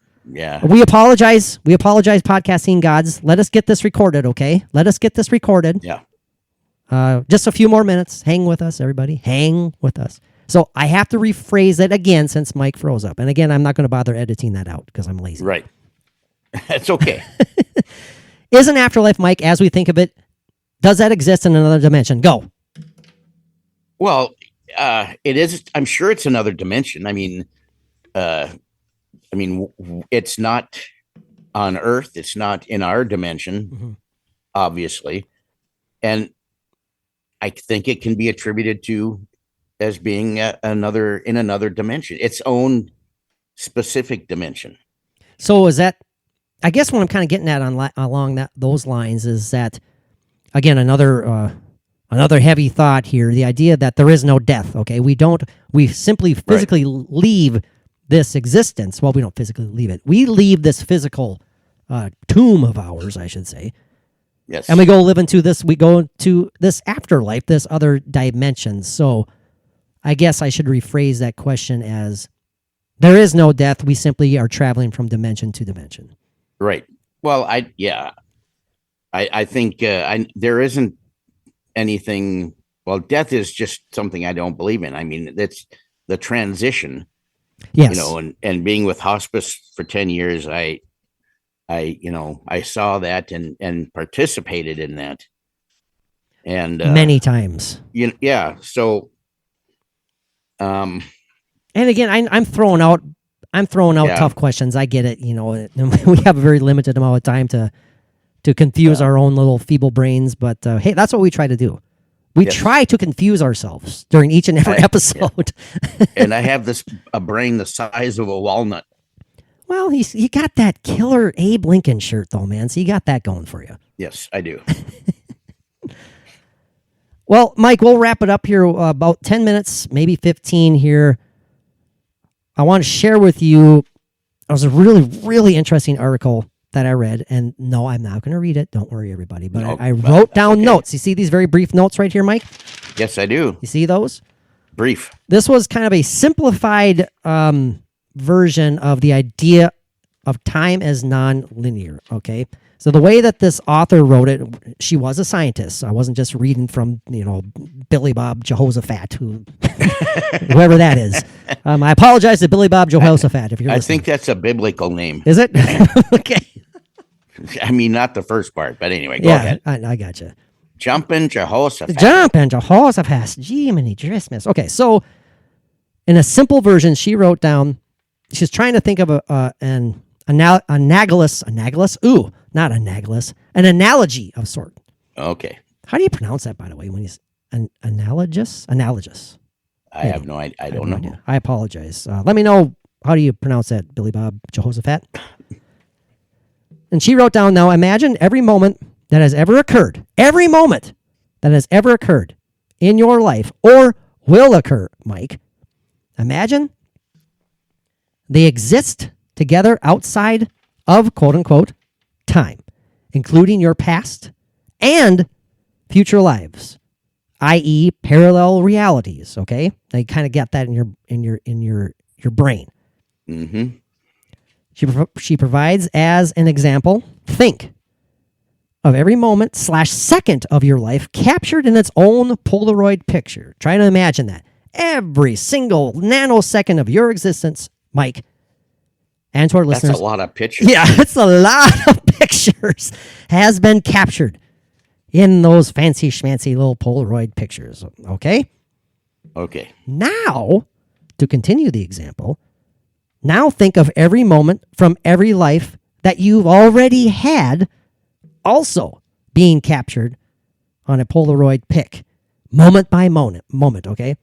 we apologize. We apologize, podcasting gods. Let us get this recorded, okay? Let us get this recorded. Yeah. Just a few more minutes. Hang with us, everybody. Hang with us. So I have to rephrase it again since Mike froze up. And again, I'm not going to bother editing that out because I'm lazy. Right. That's okay. Is an afterlife, Mike, as we think of it, does that exist in another dimension? Go. Well, it is. I'm sure it's another dimension. I mean, it's not on Earth. It's not in our dimension, obviously. And I think it can be attributed to as being another in another dimension, its own specific dimension. So is that? I guess what I'm kind of getting at along those lines is that, again, another heavy thought here: the idea that there is no death. Okay, we simply physically leave this existence. Well, we don't physically leave it. We leave this physical tomb of ours, I should say. Yes. And we go live into this. We go into this afterlife, this other dimension. So, I guess I should rephrase that question as: there is no death. We simply are traveling from dimension to dimension. Right. Well, I think there isn't anything. Well, death is just something I don't believe in. I mean, that's the transition. Yes. You know, and being with hospice for 10 years, I saw that and participated in that. And many times. Yeah. So, and again, I'm throwing out tough questions. I get it. You know, we have a very limited amount of time to confuse our own little feeble brains. But hey, that's what we try to do. We try to confuse ourselves during each and every episode. Yeah. And I have a brain the size of a walnut. Well, you got that killer Abe Lincoln shirt though, man. So you got that going for you. Yes, I do. Well, Mike, we'll wrap it up here about 10 minutes, maybe 15 here. I want to share with you, it was a really, really interesting article that I read. And no, I'm not going to read it. Don't worry, everybody. But I wrote down notes. You see these very brief notes right here, Mike? Yes, I do. You see those? Brief. This was kind of a simplified version of the idea of time as non-linear, okay? So the way that this author wrote it, she was a scientist. So I wasn't just reading from, Billy Bob Jehoshaphat, whoever that is. I apologize to Billy Bob Jehoshaphat if you're listening. I think that's a biblical name. Is it? Okay. I mean, not the first part, but anyway, go ahead. I got you. Jumpin' Jehoshaphat. Jumpin' Jehoshaphat. Jiminy Christmas. Okay, so in a simple version, she wrote down, she's trying to think of an analogy of sort. Okay. How do you pronounce that, by the way? When he's analogous? I have no idea. I don't know. Idea. I apologize. Let me know, how do you pronounce that, Billy Bob Jehoshaphat? And she wrote down, now imagine every moment that has ever occurred in your life or will occur, Mike. Imagine they exist together outside of quote unquote time, including your past and future lives, i.e., parallel realities. Okay, now you kind of get that in your brain. Mm-hmm. She provides as an example. Think of every moment / second of your life captured in its own Polaroid picture. Try to imagine that every single nanosecond of your existence, Mike. And to our listeners, that's a lot of pictures. Yeah, it's a lot of pictures has been captured in those fancy schmancy little Polaroid pictures. Okay? Okay. Now, to continue the example, now think of every moment from every life that you've already had also being captured on a Polaroid pic, moment by moment, okay?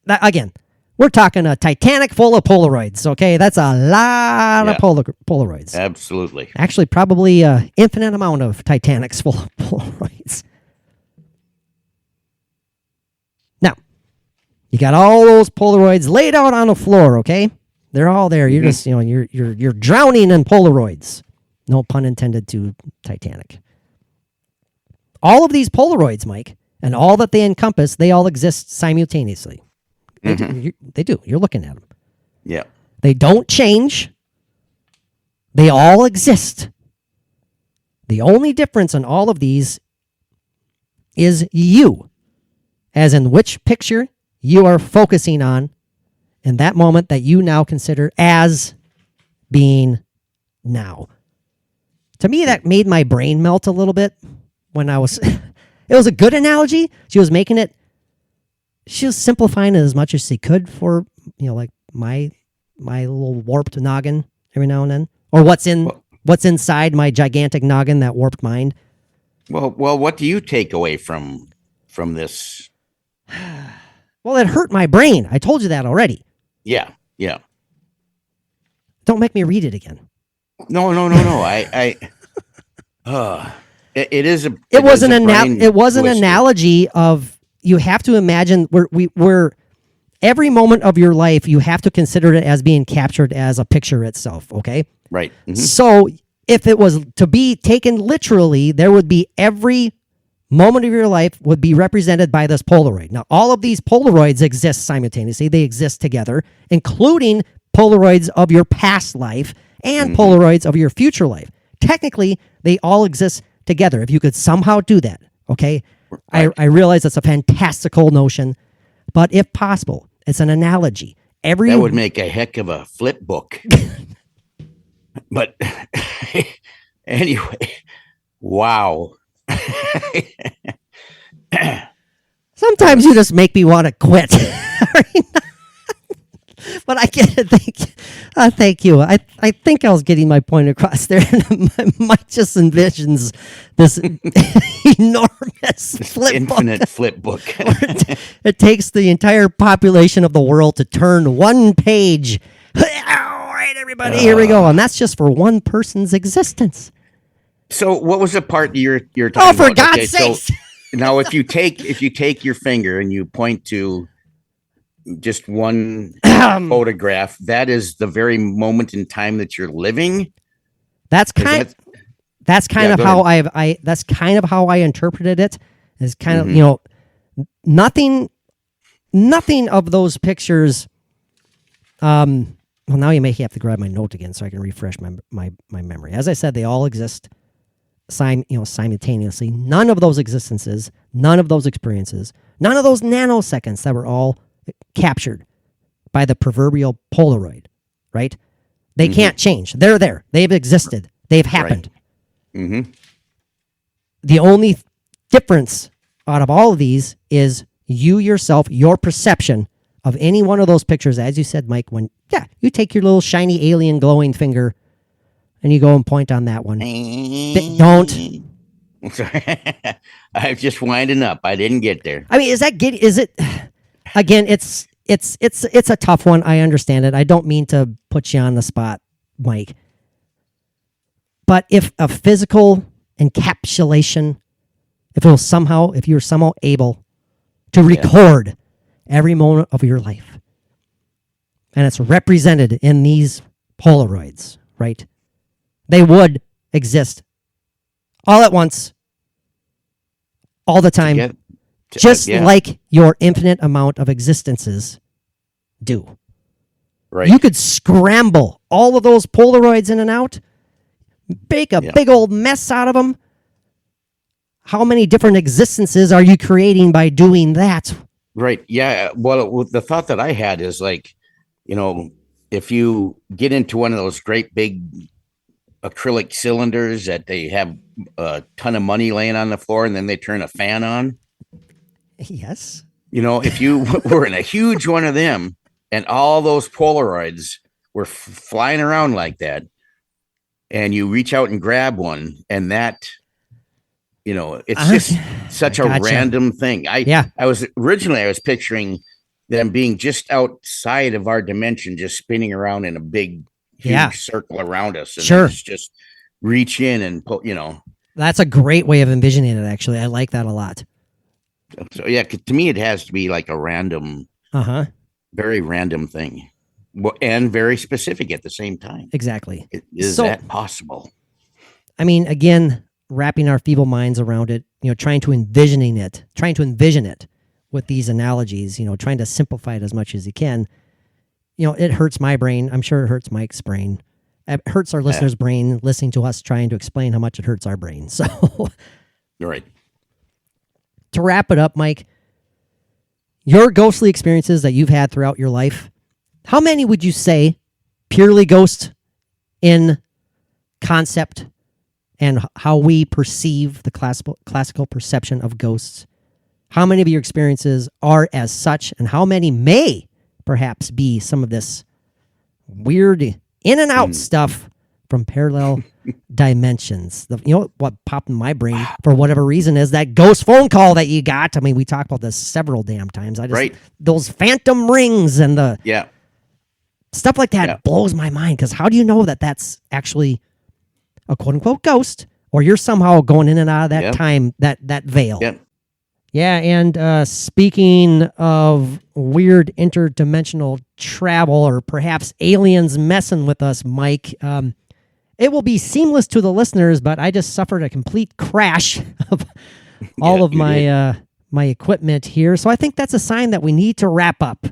That, again, we're talking a Titanic full of Polaroids, okay? That's a lot of Polaroids. Absolutely. Actually, probably an infinite amount of Titanics full of Polaroids. Now, you got all those Polaroids laid out on the floor, okay? They're all there. You're just, you're drowning in Polaroids. No pun intended to Titanic. All of these Polaroids, Mike, and all that they encompass, they all exist simultaneously. They do. You're looking at them. Yeah. They don't change. They all exist. The only difference in all of these is you, as in which picture you are focusing on in that moment that you now consider as being now. To me, that made my brain melt a little bit when I was... It was a good analogy. She was simplifying it as much as she could for, like my little warped noggin every now and then. Or what's inside my gigantic noggin, that warped mind. Well, what do you take away from this? Well, it hurt my brain. I told you that already. Yeah. Yeah. Don't make me read it again. No. It is a. It was is a an brain it was an twister. analogy of you have to imagine we're every moment of your life you have to consider it as being captured as a picture itself. Okay. Right. Mhm. So if it was to be taken literally, there would be every moment of your life would be represented by this Polaroid. Now, all of these Polaroids exist simultaneously. They exist together, including Polaroids of your past life and Polaroids of your future life. Technically, they all exist together. If you could somehow do that, okay? Right. I realize that's a fantastical notion, but if possible, it's an analogy. That would make a heck of a flip book. But anyway, wow. Sometimes you just make me want to quit. But I get it. Thank you. I think I was getting my point across there. Mike just envisions this enormous Infinite flip book. It takes the entire population of the world to turn one page. All right, everybody, here we go. And that's just for one person's existence. So what was the part you're talking Oh, about? for God's sakes. So now if you take your finger and you point to just one photograph, that is the very moment in time that you're living. That's kind of how I interpreted it. Is kind of nothing of those pictures. Well, now you may have to grab my note again so I can refresh my memory. As I said, they all exist simultaneously. None of those existences, none of those experiences, none of those nanoseconds that were all captured by the proverbial Polaroid, right? They can't change. They're there. They've existed. They've happened. Right. The only difference out of all of these is you yourself, your perception of any one of those pictures, as you said, Mike, when you take your little shiny alien glowing finger and you go and point on that one. Don't. Sorry. I'm just winding up. I didn't get there. I mean, is it again, it's a tough one. I understand it. I don't mean to put you on the spot, Mike. But if a physical encapsulation, if you're somehow able to record every moment of your life, and it's represented in these Polaroids, right? They would exist all at once, all the time, just like your infinite amount of existences do. Right. You could scramble all of those Polaroids in and out, make a big old mess out of them. How many different existences are you creating by doing that? Right. Yeah. Well, the thought that I had is like, if you get into one of those great big acrylic cylinders that they have a ton of money laying on the floor and then they turn a fan on. Yes. If you were in a huge one of them and all those Polaroids were flying around like that, and you reach out and grab one, and that, it's just such a random thing. I was picturing them being just outside of our dimension, just spinning around in a big, huge circle around us. And just reach in and put, That's a great way of envisioning it, actually. I like that a lot. So, to me, it has to be like a random, very random thing, and very specific at the same time. Exactly. Is that possible? I mean, again, wrapping our feeble minds around it, trying to envision it with these analogies, trying to simplify it as much as you can. It hurts my brain. I'm sure it hurts Mike's brain. It hurts our listeners' brain listening to us trying to explain how much it hurts our brain. So, right. To wrap it up, Mike, your ghostly experiences that you've had throughout your life, how many would you say purely ghost in concept and how we perceive the classical perception of ghosts? How many of your experiences are as such, and how many may perhaps be some of this weird in and out stuff from parallel dimensions. You know what popped in my brain for whatever reason is that ghost phone call that you got. I mean, we talked about this several damn times. Those phantom rings and the stuff like that blows my mind, because how do you know that that's actually a quote unquote ghost, or you're somehow going in and out of that time, that veil? Yeah, and speaking of weird interdimensional travel, or perhaps aliens messing with us, Mike, it will be seamless to the listeners, but I just suffered a complete crash of all of my my equipment here. So I think that's a sign that we need to wrap up.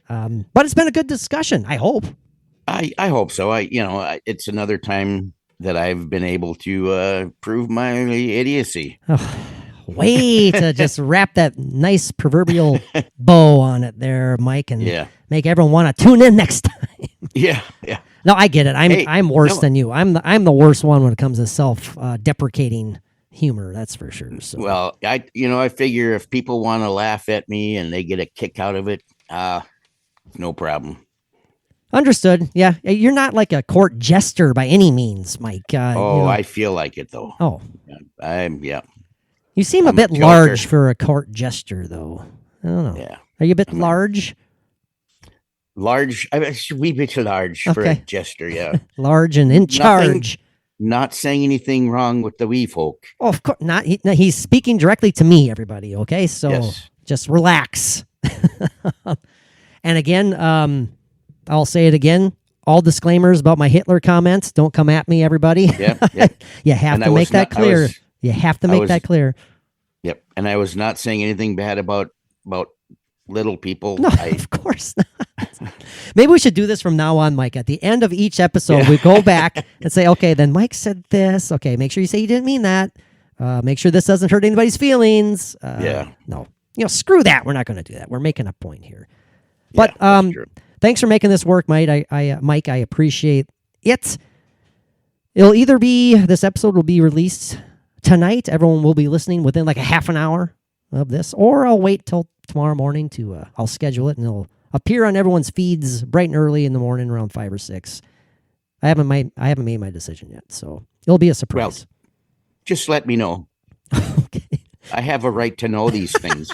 But it's been a good discussion, I hope. I hope so. It's another time that I've been able to prove my idiocy. Way to just wrap that nice proverbial bow on it there, Mike, and make everyone want to tune in next time. Yeah. No, I get it. I'm worse than you. I'm the worst one when it comes to self-deprecating humor. That's for sure. So. Well, I figure if people want to laugh at me and they get a kick out of it, no problem. Understood. Yeah, you're not like a court jester by any means, Mike. I feel like it though. Oh, yeah. You seem a bit large for a court jester, though. I don't know. Yeah. Are you a bit large? Large. I mean, a wee bit large for a jester, yeah. Large and in charge. Not saying anything wrong with the wee folk. Oh, of course not. He's speaking directly to me, everybody, okay? So just relax. And again, I'll say it again. All disclaimers about my Hitler comments. Don't come at me, everybody. Yeah. You have to make that clear. You have to make that clear. Yep. And I was not saying anything bad about little people. No, of course not. Maybe we should do this from now on, Mike. At the end of each episode, we go back and say, okay, then Mike said this. Okay, make sure you say you didn't mean that. Make sure this doesn't hurt anybody's feelings. No. Screw that. We're not going to do that. We're making a point here. But thanks for making this work, Mike. Mike, I appreciate it. This episode will be released tonight. Everyone will be listening within like a half an hour of this, or I'll wait till tomorrow morning I'll schedule it and it'll appear on everyone's feeds bright and early in the morning around 5 or 6. I haven't made my decision yet, so it'll be a surprise. Well, just let me know. Okay. I have a right to know these things.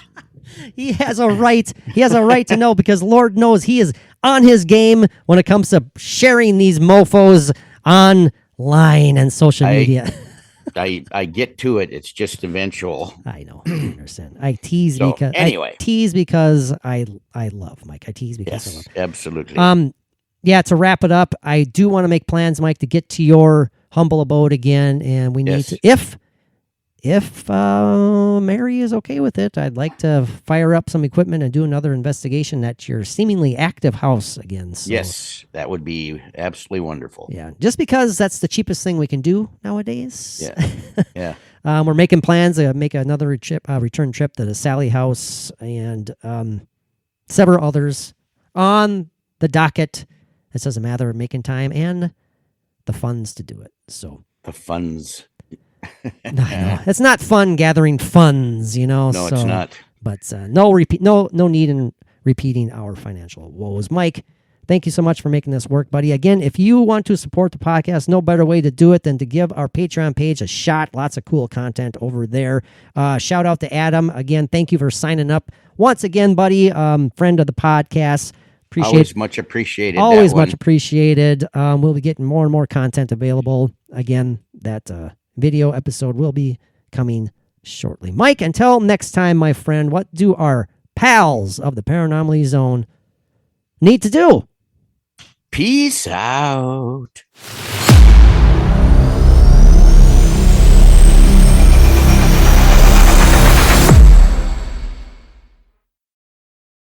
He has a right. He has a right to know, because Lord knows he is on his game when it comes to sharing these mofos online and social media. I get to it. It's just eventual. I know. I understand. I tease because I love Mike. I tease because I love. Absolutely. To wrap it up, I do want to make plans, Mike, to get to your humble abode again, and we need to, if Mary is okay with it, I'd like to fire up some equipment and do another investigation at your seemingly active house again. So, yes, that would be absolutely wonderful. Yeah, just because that's the cheapest thing we can do nowadays. Yeah. We're making plans to make another return trip to the Sally house and several others on the docket. It's just a matter of making time and the funds to do it. So the funds. No, it's not fun gathering funds, No, it's not. But no need in repeating our financial woes. Mike, thank you so much for making this work, buddy. Again, if you want to support the podcast, no better way to do it than to give our Patreon page a shot. Lots of cool content over there. Shout out to Adam. Again, thank you for signing up once again, buddy. Friend of the podcast. Always much appreciated. Always much appreciated. We'll be getting more and more content available. Again, that video episode will be coming shortly. Mike, until next time, my friend, what do our pals of the Paranormal Zone need to do? Peace out.